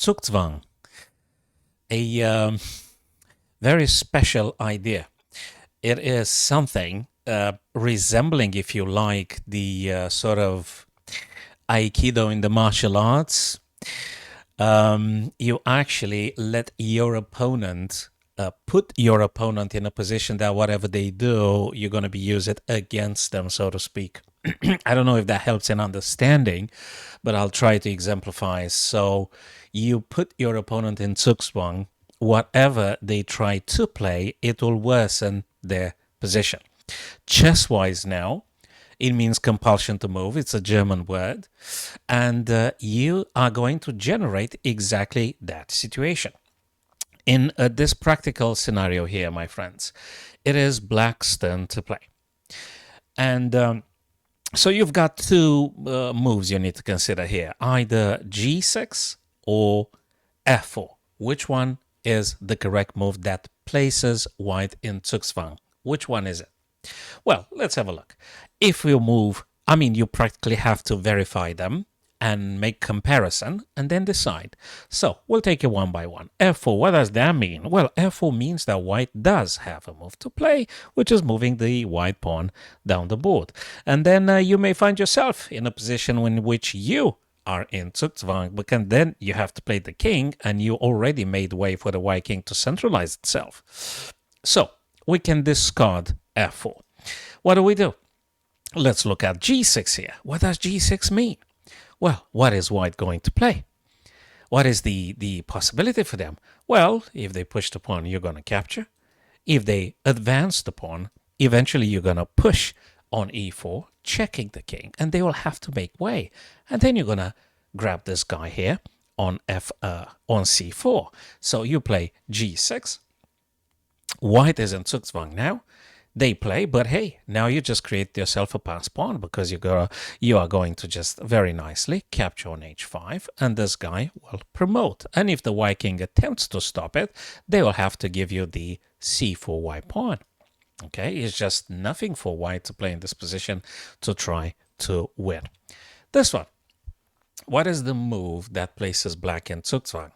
Zugzwang, a very special idea. It is something resembling, if you like, the sort of Aikido in the martial arts. You actually let your opponent put your opponent in a position that whatever they do, you're going to be use it against them, so to speak. I don't know if that helps in understanding, but I'll try to exemplify. So you put your opponent in Zugzwang, whatever they try to play, it will worsen their position. Chess-wise now, it means compulsion to move. It's a German word. And you are going to generate exactly that situation. In this practical scenario here, my friends, it is Black's turn to play. And so you've got two moves you need to consider here, either G6 or F4. Which one is the correct move that places white in Zugzwang? Which one is it? Well, let's have a look. If you move, you practically have to verify them and make comparison and then decide. So we'll take it one by one. F4, what does that mean? Well, F4 means that white does have a move to play, which is moving the white pawn down the board. And then you may find yourself in a position in which you are in Zugzwang, because then you have to play the king, and you already made way for the white king to centralize itself. So we can discard F4. What do? Let's look at G6 here. What does G6 mean? Well, what is white going to play? What is the possibility for them? Well, if they push the pawn, you're going to capture. If they advance the pawn, eventually you're going to push on e4, checking the king, and they will have to make way. And then you're going to grab this guy here on c4. So you play G6. White is in Zugzwang now. They play, but hey, now you just create yourself a pass pawn, because you are going to just very nicely capture on h5, and this guy will promote. And if the white king attempts to stop it, they will have to give you the c4 white pawn. Okay, it's just nothing for white to play in this position to try to win. This one, what is the move that places black in Zugzwang?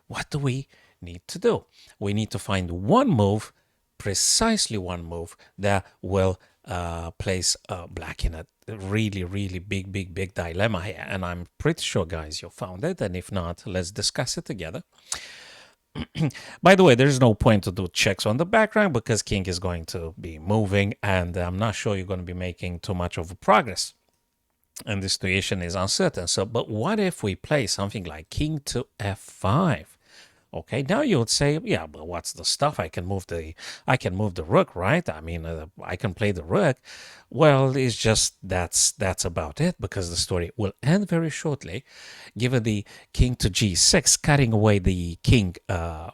What do we need to do? We need to find one move, precisely one move, that will place black in a really, really big dilemma here. And I'm pretty sure, guys, you found it. And if not, let's discuss it together. By the way, there's no point to do checks on the background, because king is going to be moving, and I'm not sure you're going to be making too much of a progress. And the situation is uncertain. So, but what if we play something like king to f5? Okay, now you would say, yeah, but what's the stuff? I can move the rook, right? I can play the rook. Well, it's just that's about it, because the story will end very shortly. Given the king to g6, cutting away the king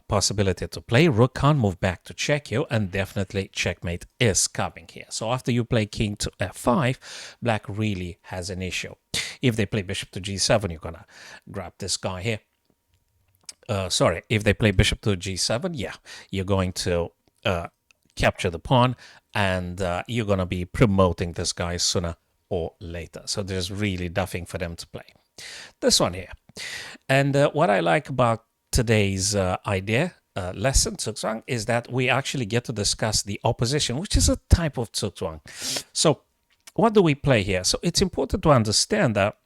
possibility to play, rook can't move back to check you, and definitely checkmate is coming here. So after you play king to f5, black really has an issue. If they play bishop to g7, you're gonna grab this guy here. If they play bishop to g7, yeah, you're going to capture the pawn, and you're going to be promoting this guy sooner or later. So there's really nothing for them to play. This one here. And what I like about today's idea, lesson, Zugzwang, is that we actually get to discuss the opposition, which is a type of Zugzwang. So what do we play here? So it's important to understand that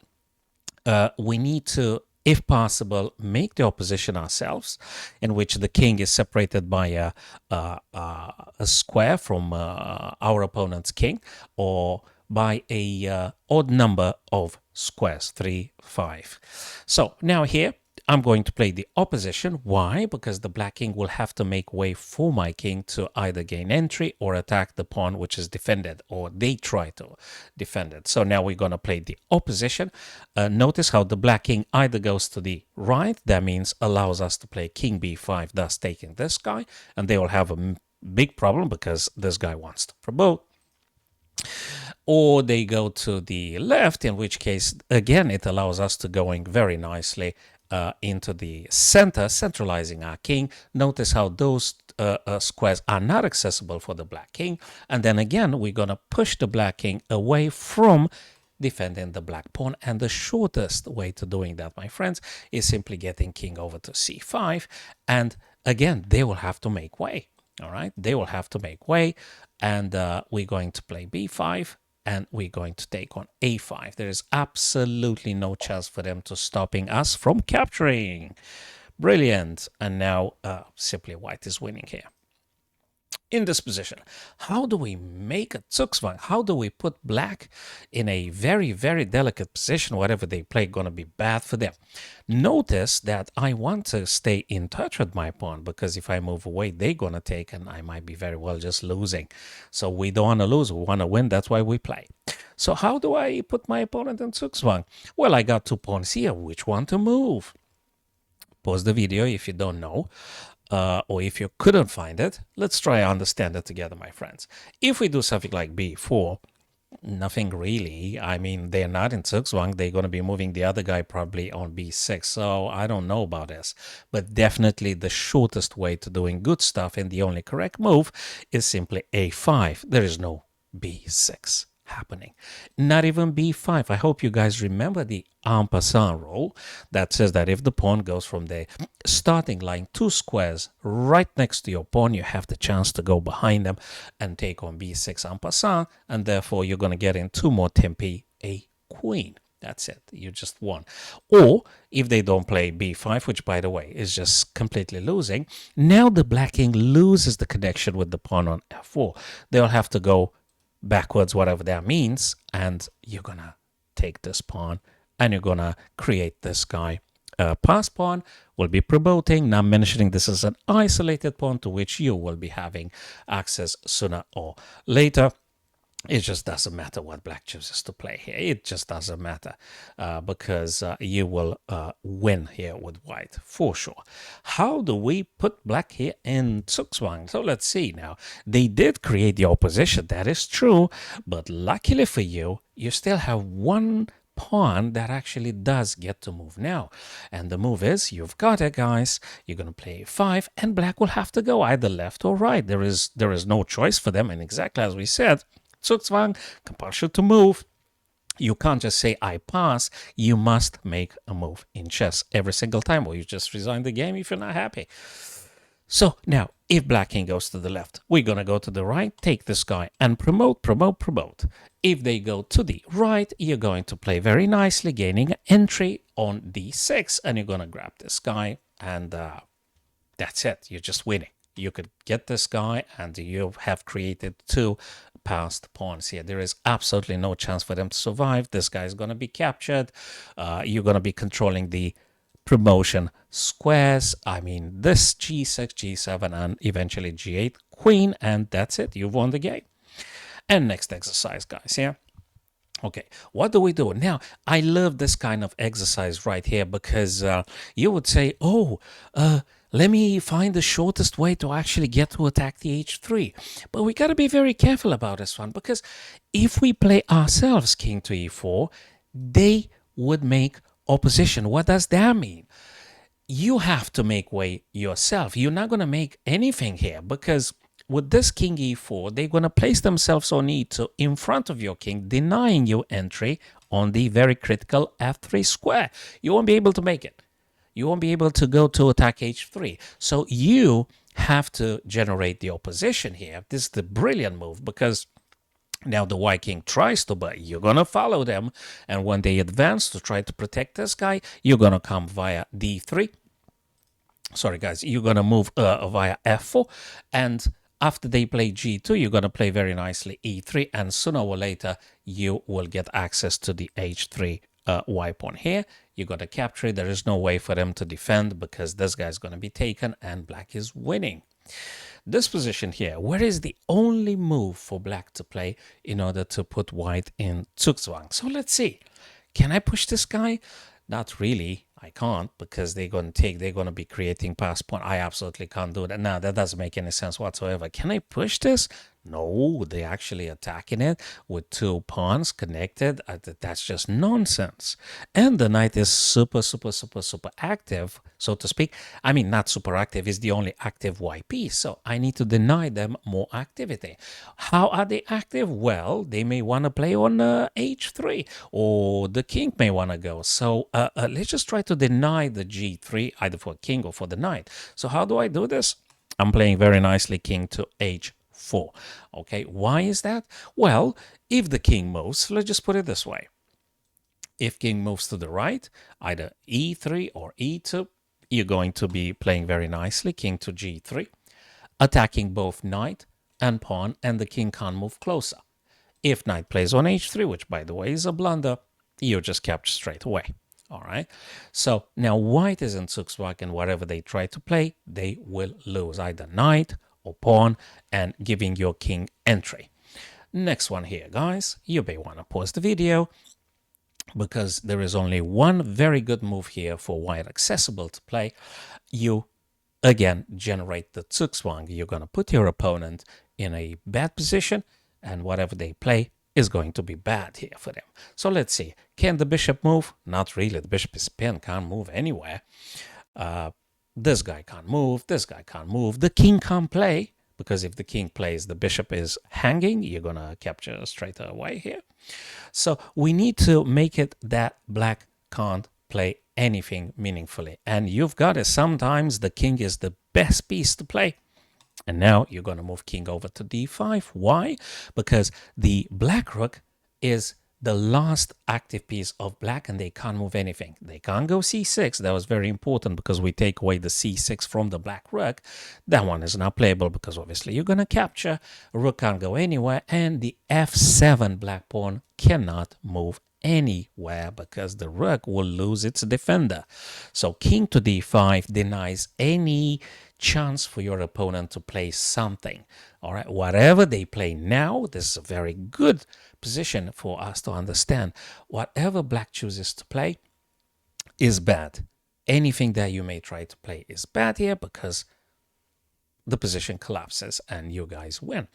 we need to, if possible, make the opposition ourselves, in which the king is separated by a square from our opponent's king, or by a odd number of squares, 3, 5. So now here, I'm going to play the opposition. Why? Because the black king will have to make way for my king to either gain entry or attack the pawn which is defended, or they try to defend it. So now we're going to play the opposition. Notice how the black king either goes to the right, that means allows us to play king b5, thus taking this guy, and they will have a big problem because this guy wants to promote. Or they go to the left, in which case, again, it allows us to going very nicely into the center, centralizing our king. Notice how those squares are not accessible for the black king. And then again, we're going to push the black king away from defending the black pawn. And the shortest way to doing that, my friends, is simply getting king over to c5. And again, they will have to make way. All right, they will have to make way. And we're going to play b5. And we're going to take on a5. There is absolutely no chance for them to stopping us from capturing. Brilliant. And now simply white is winning here. In this position, how do we make a Zugzwang? How do we put black in a very, very delicate position? Whatever they play going to be bad for them. Notice that I want to stay in touch with my pawn, because if I move away, they're going to take, and I might be very well just losing. So we don't want to lose. We want to win. That's why we play. So how do I put my opponent in Zugzwang? Well, I got 2 pawns here. Which one to move? Pause the video if you don't know. Or if you couldn't find it, let's try to understand it together, my friends. If we do something like b4, nothing really. I mean, they're not in Zugzwang. They're going to be moving the other guy probably on b6. So I don't know about this. But definitely the shortest way to doing good stuff and the only correct move is simply a5. There is no b6 happening. Not even b5. I hope you guys remember the en passant rule that says that if the pawn goes from the starting line 2 squares right next to your pawn, you have the chance to go behind them and take on b6 en passant, and therefore you're going to get in 2 more tempi, a queen. That's it. You just won. Or if they don't play b5, which by the way is just completely losing, now the black king loses the connection with the pawn on f4. They'll have to go backwards, whatever that means, and you're gonna take this pawn and you're gonna create this guy. Pass pawn will be promoting, not mentioning this is an isolated pawn to which you will be having access sooner or later. It just doesn't matter what black chooses to play here. It just doesn't matter because you will win here with white for sure. How do we put black here in Zugzwang? So let's see now. They did create the opposition. That is true. But luckily for you, you still have 1 pawn that actually does get to move now. And the move is, you've got it, guys. You're going to play 5, and black will have to go either left or right. There is no choice for them. And exactly as we said, Zugzwang, compulsion to move. You can't just say, I pass. You must make a move in chess every single time, or you just resign the game if you're not happy. So now, if black king goes to the left, we're going to go to the right, take this guy, and promote, promote, promote. If they go to the right, you're going to play very nicely, gaining entry on d6, and you're going to grab this guy, and that's it. You're just winning. You could get this guy, and you have created 2 passed pawns here. There is absolutely no chance for them to survive. This guy is going to be captured. You're going to be controlling the promotion squares. I mean, this g6, g7, and eventually g8, queen, and that's it. You've won the game. And next exercise, guys, yeah? Okay, what do we do? Now, I love this kind of exercise right here because you would say, oh, let me find the shortest way to actually get to attack the h3. But we got to be very careful about this one, because if we play ourselves king to e4, they would make opposition. What does that mean? You have to make way yourself. You're not going to make anything here, because with this king e4, they're going to place themselves on e2 in front of your king, denying you entry on the very critical f3 square. You won't be able to make it. You won't be able to go to attack h3. So you have to generate the opposition here. This is the brilliant move, because now the white king tries to, but you're going to follow them. And when they advance to try to protect this guy, you're going to come via d3. Sorry, guys, you're going to move via f4. And after they play g2, you're going to play very nicely e3. And sooner or later, you will get access to the h3 white pawn here. You're going to capture it. There is no way for them to defend, because this guy is going to be taken and black is winning. This position here, where is the only move for black to play in order to put white in Zugzwang? So let's see. Can I push this guy? Not really. I can't, because they're going to be creating pass pawn. I absolutely can't do that. Now, that doesn't make any sense whatsoever. Can I push this? No, they're actually attacking it with two pawns connected. That's just nonsense. And the knight is super, super, super, super active, so to speak. I mean, not super active, is the only active white piece. So I need to deny them more activity. How are they active? Well, they may want to play on h3, or the king may want to go. So let's just try to deny the g3, either for king or for the knight. So how do I do this? I'm playing very nicely king to h4. Okay, why is that? Well, if the king moves, let's just put it this way. If king moves to the right, either e3 or e2, you're going to be playing very nicely, king to g3, attacking both knight and pawn, and the king can't move closer. If knight plays on h3, which by the way is a blunder, you just capture straight away. All right. So now white is in Zugzwang, and whatever they try to play, they will lose either knight or pawn, and giving your king entry. Next one here, guys. You may want to pause the video because there is only one very good move here for white accessible to play. You again generate the Zugzwang. You're going to put your opponent in a bad position, and whatever they play is going to be bad here for them. So let's see. Can the bishop move? Not really. The bishop is pinned, can't move anywhere. This guy can't move. This guy can't move. The king can't play, because if the king plays, the bishop is hanging. You're going to capture straight away here. So we need to make it that black can't play anything meaningfully. And you've got it. Sometimes the king is the best piece to play. And now you're going to move king over to d5. Why? Because the black rook is the last active piece of black, and they can't move anything. They can't go c6. That was very important because we take away the c6 from the black rook. That one is not playable because obviously you're going to capture. Rook can't go anywhere, and the f7 black pawn cannot move anywhere because the rook will lose its defender. So king to d5 denies any chance for your opponent to play something. All right, whatever they play now, this is a very good position for us to understand. Whatever black chooses to play is bad. Anything that you may try to play is bad here because the position collapses and you guys win.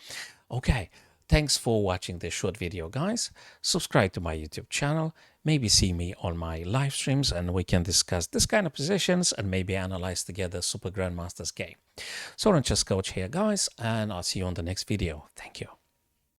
Okay, thanks for watching this short video, guys. Subscribe to my YouTube channel. Maybe see me on my live streams and we can discuss this kind of positions and maybe analyze together Super Grandmaster's game. Soren Chess Coach here, guys, and I'll see you on the next video. Thank you.